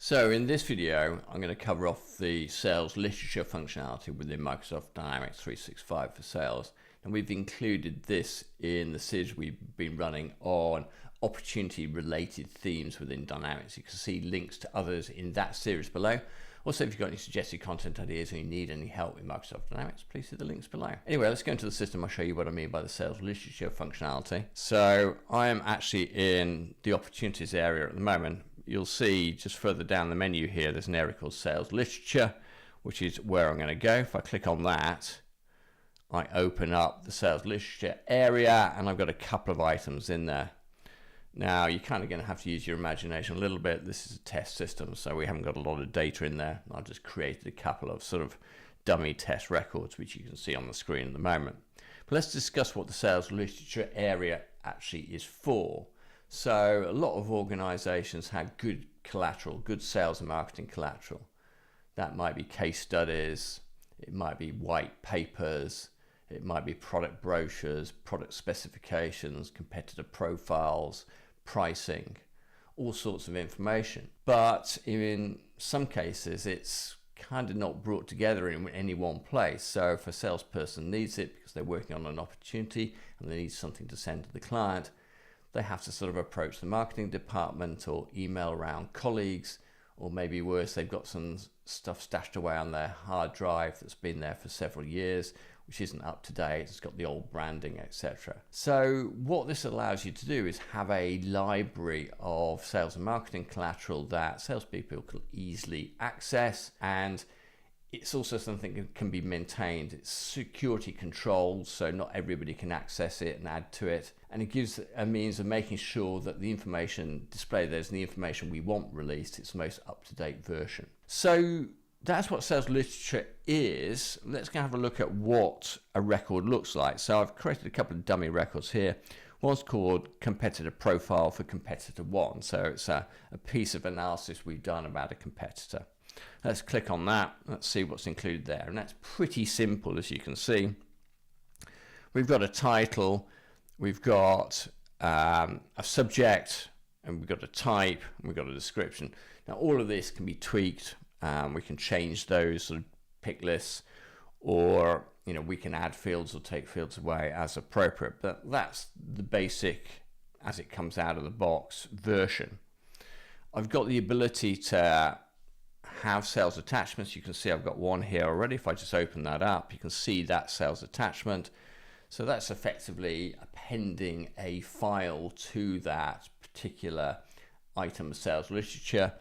So in this video, I'm going to cover off the sales literature functionality within Microsoft Dynamics 365 for Sales. And we've included this in the series we've been running on opportunity-related themes within Dynamics. You can see links to others in that series below. Also, if you've got any suggested content ideas or you need any help with Microsoft Dynamics, please see the links below. Anyway, let's go into the system. I'll show you what I mean by the sales literature functionality. So I am actually in the opportunities area at the moment. You'll see just further down the menu here, there's an area called Sales Literature, which is where I'm going to go. If I click on that, I open up the Sales Literature area, and I've got a couple of items in there. Now, you're kind of going to have to use your imagination a little bit. This is a test system, so we haven't got a lot of data in there. I've just created a couple of sort of dummy test records, which you can see on the screen at the moment. But let's discuss what the Sales Literature area actually is for. So a lot of organizations have good collateral, good sales and marketing collateral. That might be case studies, it might be white papers, it might be product brochures, product specifications, competitor profiles, pricing, all sorts of information. But in some cases, it's kind of not brought together in any one place. So if a salesperson needs it because they're working on an opportunity and they need something to send to the client, they have to sort of approach the marketing department or email around colleagues, or maybe worse, they've got some stuff stashed away on their hard drive that's been there for several years, which isn't up to date, it's got the old branding, etc. So what this allows you to do is have a library of sales and marketing collateral that salespeople can easily access, and it's also something that can be maintained. It's security controlled, so not everybody can access it and add to it. And it gives a means of making sure that the information displayed there is the information we want released. It's the most up-to-date version. So that's what sales literature is. Let's go have a look at what a record looks like. So I've created a couple of dummy records here. One's called Competitor Profile for Competitor 1. So it's a piece of analysis we've done about a competitor. Let's click on that. Let's see what's included there. And that's pretty simple, as you can see. We've got a title, we've got a subject, and we've got a type, and we've got a description. Now, all of this can be tweaked. We can change those sort of pick lists, or we can add fields or take fields away as appropriate. But that's the basic, as it comes out of the box, version. I've got the ability to have sales attachments. You can see I've got one here already. If I just open that up, you can see that sales attachment. So that's effectively appending a file to that particular item of sales literature.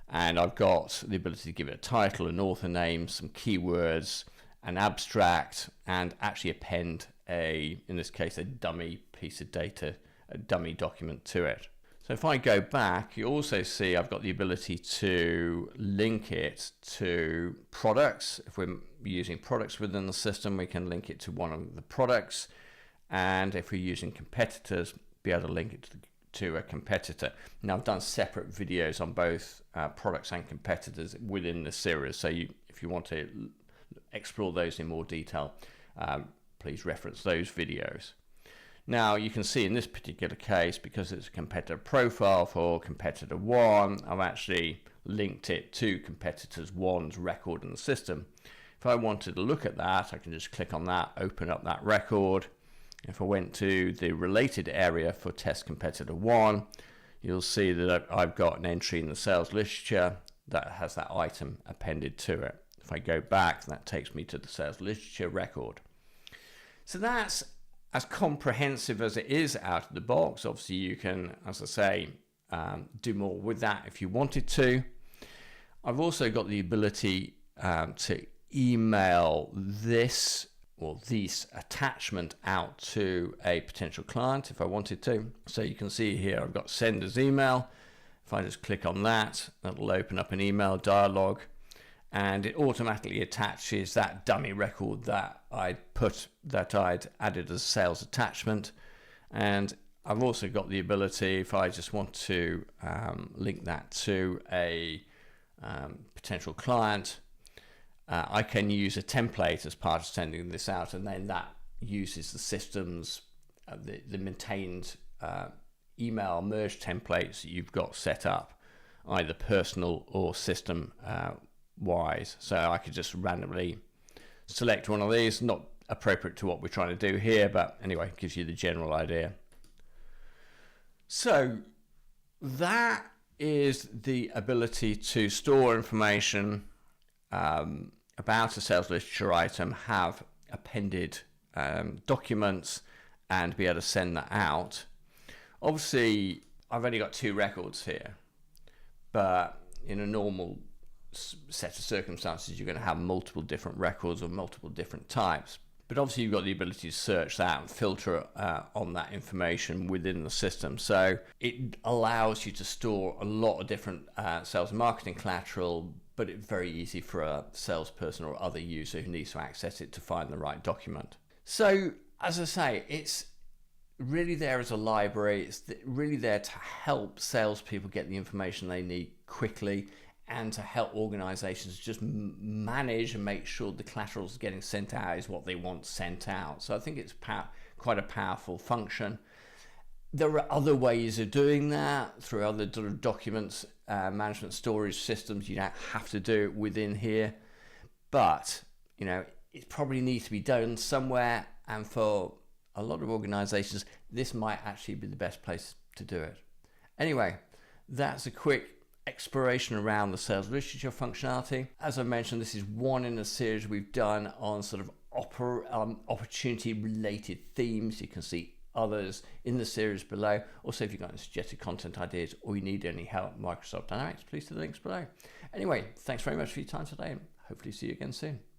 And I've got the ability to give it a title, an author name, some keywords, an abstract, and actually append in this case, a dummy piece of data, a dummy document to it. So if I go back, you also see I've got the ability to link it to products. If we're using products within the system, we can link it to one of the products. And if we're using competitors, be able to link it to a competitor. Now, I've done separate videos on both products and competitors within the series. So if you want to explore those in more detail, please reference those videos. Now, you can see in this particular case, because it's a competitor profile for competitor 1, I've actually linked it to competitors 1's record in the system. If I wanted to look at that, I can just click on that, open up that record. If I went to the related area for test competitor 1, you'll see that I've got an entry in the sales literature that has that item appended to it. If I go back, that takes me to the sales literature record. So that's as comprehensive as it is out of the box. Obviously, you can, as I say, do more with that if you wanted to. I've also got the ability to email this attachment out to a potential client if I wanted to. So you can see here I've got sender's email. If I just click on that, that'll open up an email dialog, and it automatically attaches that dummy record that I'd added as a sales attachment. And I've also got the ability, if I just want to link that to a potential client, I can use a template as part of sending this out, and then that uses the system's the maintained email merge templates that you've got set up. either personal or system wise. So I could just randomly select one of these, not appropriate to what we're trying to do here, but anyway, it gives you the general idea. So that is the ability to store information about a sales literature item, have appended documents, and be able to send that out. Obviously, I've only got 2 records here, but in a normal set of circumstances, you're going to have multiple different records of multiple different types. But obviously, you've got the ability to search that and filter on that information within the system. So it allows you to store a lot of different sales and marketing collateral, but it's very easy for a salesperson or other user who needs to access it to find the right document. So, as I say, it's really there as a library. It's really there to help salespeople get the information they need quickly, and to help organizations just manage and make sure the collaterals getting sent out is what they want sent out. So I think it's quite a powerful function. There are other ways of doing that through other documents management storage systems. You don't have to do it within here, but it probably needs to be done somewhere, and for a lot of organizations this might actually be the best place to do it. Anyway, that's a quick exploration around the sales literature functionality. As I mentioned, this is one in a series we've done on sort of opportunity related themes. You can see others in the series below. Also, if you've got any suggested content ideas or you need any help with Microsoft Dynamics, please see the links below. Anyway, thanks very much for your time today, and hopefully see you again soon.